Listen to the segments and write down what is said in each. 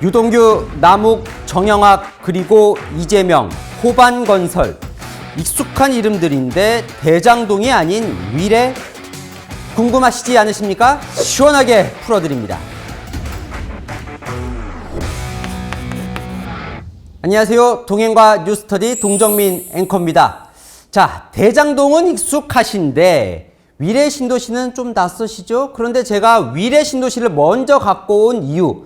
유동규, 남욱, 정영학, 그리고 이재명, 호반건설. 익숙한 이름들인데 대장동이 아닌 위례? 궁금하시지 않으십니까? 시원하게 풀어드립니다. 안녕하세요. 동행과 뉴스터디 동정민 앵커입니다. 자, 대장동은 익숙하신데 위례 신도시는 좀 낯서시죠? 그런데 제가 위례 신도시를 먼저 갖고 온 이유,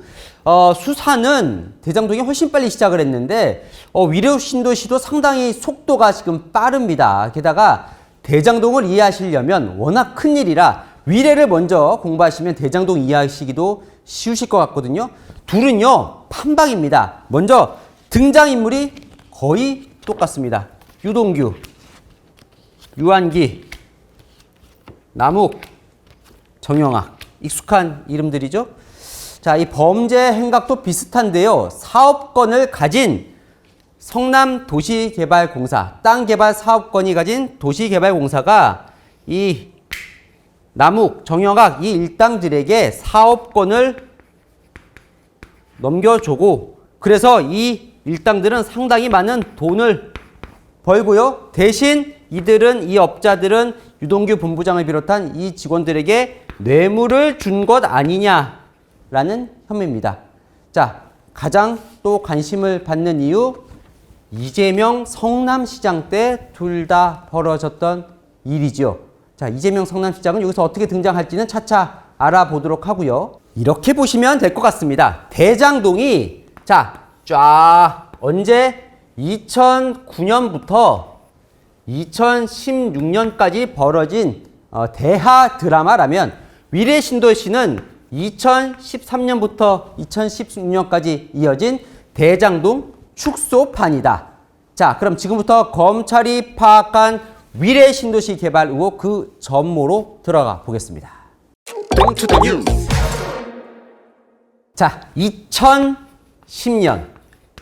수사는 대장동이 훨씬 빨리 시작을 했는데 위례 신도시도 상당히 속도가 지금 빠릅니다. 게다가 대장동을 이해하시려면 워낙 큰 일이라 위례를 먼저 공부하시면 대장동 이해하시기도 쉬우실 것 같거든요. 둘은요 판박입니다. 먼저 등장인물이 거의 똑같습니다. 유동규, 유한기, 남욱, 정영학. 익숙한 이름들이죠. 자, 이 범죄 행각도 비슷한데요. 사업권을 가진 성남도시개발공사, 땅개발 사업권이 가진 도시개발공사가 이 남욱, 정영학 이 일당들에게 사업권을 넘겨주고, 그래서 이 일당들은 상당히 많은 돈을 벌고요. 대신 이 업자들은 유동규 본부장을 비롯한 이 직원들에게 뇌물을 준 것 아니냐라는 혐의입니다. 자, 가장 또 관심을 받는 이유, 이재명 성남시장 때 둘 다 벌어졌던 일이죠. 자, 이재명 성남시장은 여기서 어떻게 등장할지는 차차 알아보도록 하고요. 이렇게 보시면 될 것 같습니다. 대장동이 쫙 언제 2009년부터 2016년까지 벌어진 대하 드라마라면 위례 신도시는 2013년부터 2016년까지 이어진 대장동 축소판이다. 자, 그럼 지금부터 검찰이 파악한 위례 신도시 개발 의혹 그 전모로 들어가 보겠습니다. 자, 2010년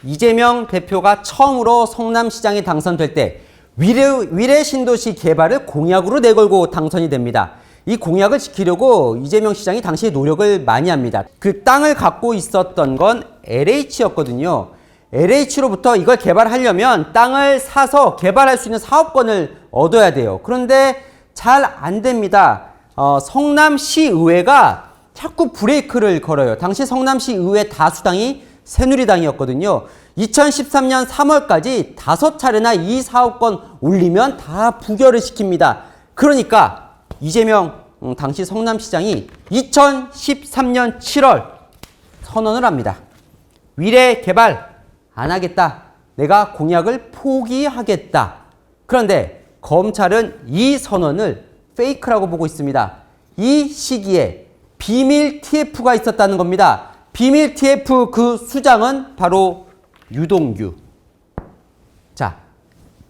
이재명 대표가 처음으로 성남시장에 당선될 때 위례 신도시 개발을 공약으로 내걸고 당선이 됩니다. 이 공약을 지키려고 이재명 시장이 당시에 노력을 많이 합니다. 그 땅을 갖고 있었던 건 LH였거든요. LH로부터 이걸 개발하려면 땅을 사서 개발할 수 있는 사업권을 얻어야 돼요. 그런데 잘 안 됩니다. 성남시의회가 자꾸 브레이크를 걸어요. 당시 성남시의회 다수당이 새누리당이었거든요. 2013년 3월까지 5차례나 이 사업권 올리면 다 부결을 시킵니다. 그러니까 이재명 당시 성남시장이 2013년 7월 선언을 합니다. 위례 개발 안 하겠다. 내가 공약을 포기하겠다. 그런데 검찰은 이 선언을 페이크라고 보고 있습니다. 이 시기에 비밀 TF가 있었다는 겁니다. 비밀 TF 그 수장은 바로 유동규. 자,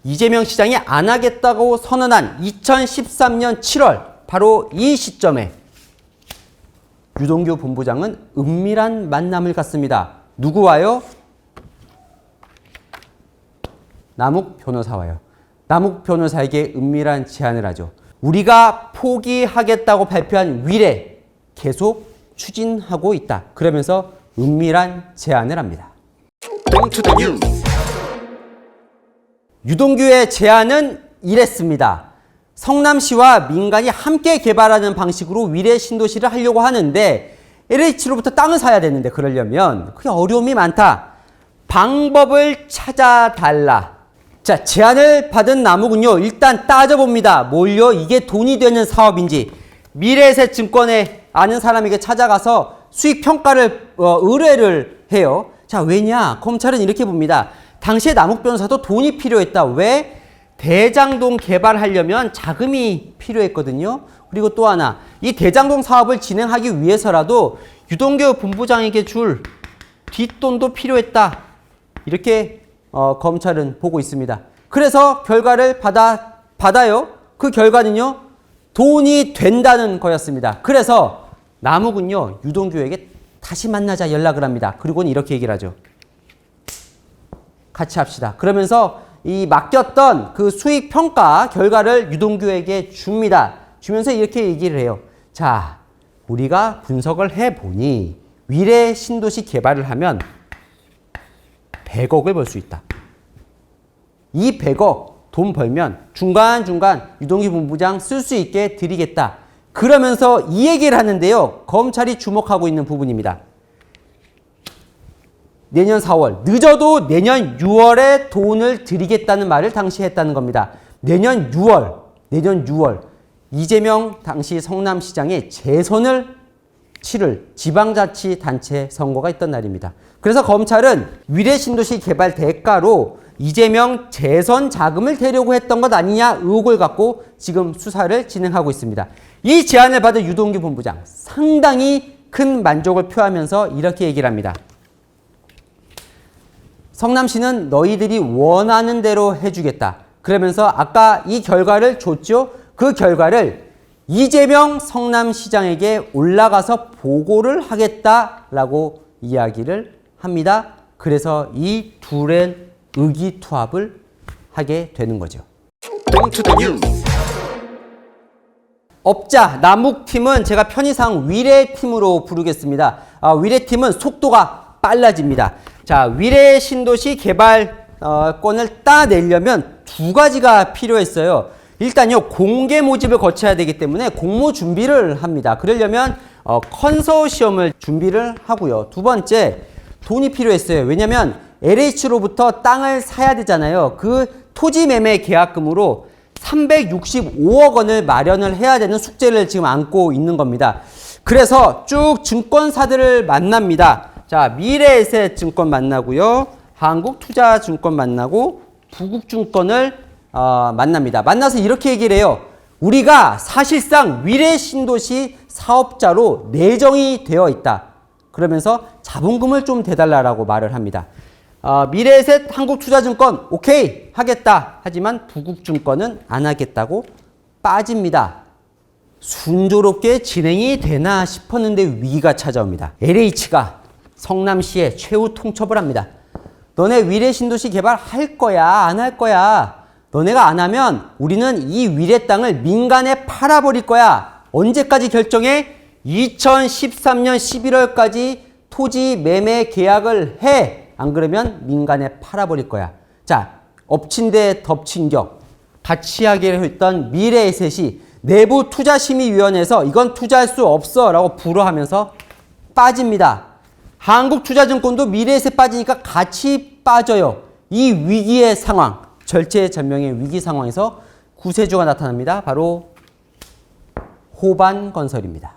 이재명 시장이 안 하겠다고 선언한 2013년 7월 바로 이 시점에 유동규 본부장은 은밀한 만남을 갖습니다. 누구와요? 남욱 변호사와요. 남욱 변호사에게 은밀한 제안을 하죠. 우리가 포기하겠다고 발표한 위례 계속 추진하고 있다. 그러면서 은밀한 제안을 합니다. 유동규의 제안은 이랬습니다. 성남시와 민간이 함께 개발하는 방식으로 위례 신도시를 하려고 하는데 LH로부터 땅을 사야 되는데 그러려면 그게 어려움이 많다. 방법을 찾아달라. 자, 제안을 받은 남욱은요, 일단 따져봅니다. 뭘요? 이게 돈이 되는 사업인지. 미래에셋증권에 아는 사람에게 찾아가서 수익 평가를 의뢰를 해요. 자, 왜냐? 검찰은 이렇게 봅니다. 당시에 남욱 변호사도 돈이 필요했다. 왜? 대장동 개발하려면 자금이 필요했거든요. 그리고 또 하나, 이 대장동 사업을 진행하기 위해서라도 유동규 본부장에게 줄 뒷돈도 필요했다. 이렇게 검찰은 보고 있습니다. 그래서 결과를 받아요. 그 결과는요, 돈이 된다는 거였습니다. 그래서 남욱은요, 유동규에게 다시 만나자 연락을 합니다. 그리고는 이렇게 얘기를 하죠. 같이 합시다. 그러면서 이 맡겼던 그 수익 평가 결과를 유동규에게 줍니다. 주면서 이렇게 얘기를 해요. 자, 우리가 분석을 해보니 위례 신도시 개발을 하면 100억을 벌 수 있다. 이 100억 돈 벌면 중간중간 유동규 본부장 쓸 수 있게 드리겠다. 그러면서 이 얘기를 하는데요. 검찰이 주목하고 있는 부분입니다. 내년 4월, 늦어도 내년 6월에 돈을 드리겠다는 말을 당시 했다는 겁니다. 내년 6월 이재명 당시 성남시장의 재선을 치를 지방자치단체 선거가 있던 날입니다. 그래서 검찰은 위례 신도시 개발 대가로 이재명 재선 자금을 대려고 했던 것 아니냐 의혹을 갖고 지금 수사를 진행하고 있습니다. 이 제안을 받은 유동규 본부장 상당히 큰 만족을 표하면서 이렇게 얘기를 합니다. 성남시는 너희들이 원하는 대로 해주겠다. 그러면서 아까 이 결과를 줬죠. 그 결과를 이재명 성남시장에게 올라가서 보고를 하겠다라고 이야기를 합니다. 그래서 이 둘의 의기투합을 하게 되는 거죠. 업자 남욱팀은 제가 편의상 위례팀으로 부르겠습니다. 위례팀은 속도가 빨라집니다. 자, 위례 신도시 개발권을 따내려면 두 가지가 필요했어요. 일단요, 공개 모집을 거쳐야 되기 때문에 공모 준비를 합니다. 그러려면 컨소시엄을 준비를 하고요. 두 번째, 돈이 필요했어요. 왜냐면 LH로부터 땅을 사야 되잖아요. 그 토지 매매 계약금으로 365억 원을 마련을 해야 되는 숙제를 지금 안고 있는 겁니다. 그래서 쭉 증권사들을 만납니다. 자, 미래에셋증권 만나고요. 한국투자증권 만나고 부국증권을 만납니다. 만나서 이렇게 얘기를 해요. 우리가 사실상 위례 신도시 사업자로 내정이 되어 있다. 그러면서 자본금을 좀 대달라라고 말을 합니다. 미래에셋 한국투자증권 오케이 하겠다. 하지만 부국증권은 안 하겠다고 빠집니다. 순조롭게 진행이 되나 싶었는데 위기가 찾아옵니다. LH가 성남시에 최후 통첩을 합니다. 너네 위례 신도시 개발 할 거야? 안 할 거야? 너네가 안 하면 우리는 이 위례 땅을 민간에 팔아버릴 거야. 언제까지 결정해? 2013년 11월까지 토지 매매 계약을 해. 안 그러면 민간에 팔아버릴 거야. 자, 엎친 데 덮친 격. 같이 하기로 했던 미래에셋이 내부 투자심의위원회에서 이건 투자할 수 없어 라고 불허하면서 빠집니다. 한국투자증권도 미래에셋 빠지니까 같이 빠져요. 이 위기의 상황, 절체절명의 위기 상황에서 구세주가 나타납니다. 바로 호반건설입니다.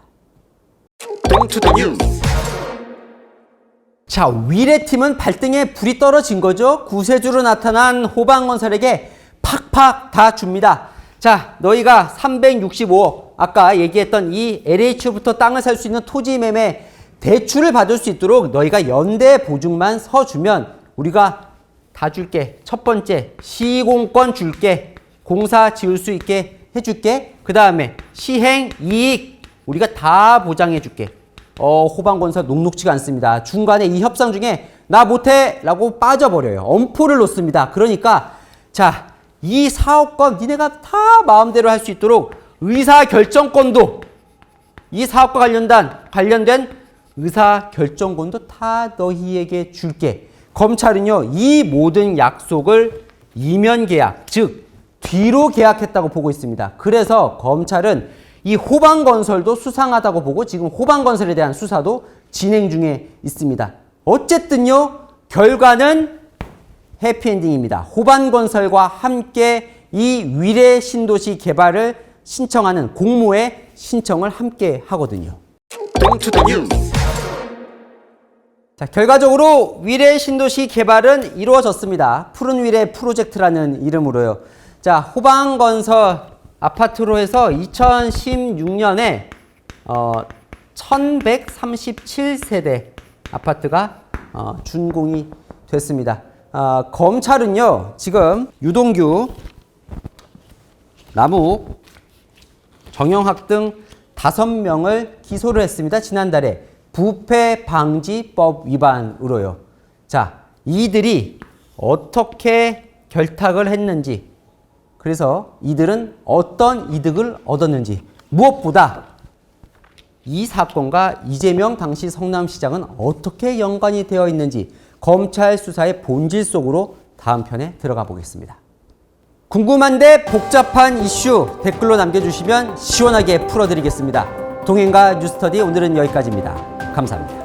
자, 위례팀은 발등에 불이 떨어진 거죠. 구세주로 나타난 호반건설에게 팍팍 다 줍니다. 자, 너희가 365억, 아까 얘기했던 이 LH로부터 땅을 살 수 있는 토지 매매 대출을 받을 수 있도록 너희가 연대 보증만 서주면 우리가 다 줄게. 첫 번째, 시공권 줄게. 공사 지을 수 있게 해줄게. 그 다음에 시행 이익 우리가 다 보장해 줄게. 호반건설 녹록지가 않습니다. 중간에 이 협상 중에 나 못해 라고 빠져버려요. 엄포를 놓습니다. 그러니까 자, 이 사업권 니네가 다 마음대로 할 수 있도록 의사결정권도 이 사업과 관련된 의사결정권도 다 너희에게 줄게. 검찰은요, 이 모든 약속을 이면 계약, 즉 뒤로 계약했다고 보고 있습니다. 그래서 검찰은 이 호반건설도 수상하다고 보고 지금 호반건설에 대한 수사도 진행 중에 있습니다. 어쨌든요, 결과는 해피엔딩입니다. 호반건설과 함께 이 위례 신도시 개발을 신청하는 공모의 신청을 함께 하거든요. 자, 결과적으로 위례 신도시 개발은 이루어졌습니다. 푸른 위례 프로젝트라는 이름으로요. 자, 호반건설 아파트로 해서 2016년에 1137세대 아파트가 준공이 됐습니다. 검찰은요, 지금 유동규, 남욱, 정영학 등 5명을 기소를 했습니다. 지난달에 부패방지법 위반으로요. 자, 이들이 어떻게 결탁을 했는지, 그래서 이들은 어떤 이득을 얻었는지, 무엇보다 이 사건과 이재명 당시 성남시장은 어떻게 연관이 되어 있는지 검찰 수사의 본질 속으로 다음 편에 들어가 보겠습니다. 궁금한데 복잡한 이슈 댓글로 남겨주시면 시원하게 풀어드리겠습니다. 동행과 뉴스터디 오늘은 여기까지입니다. 감사합니다.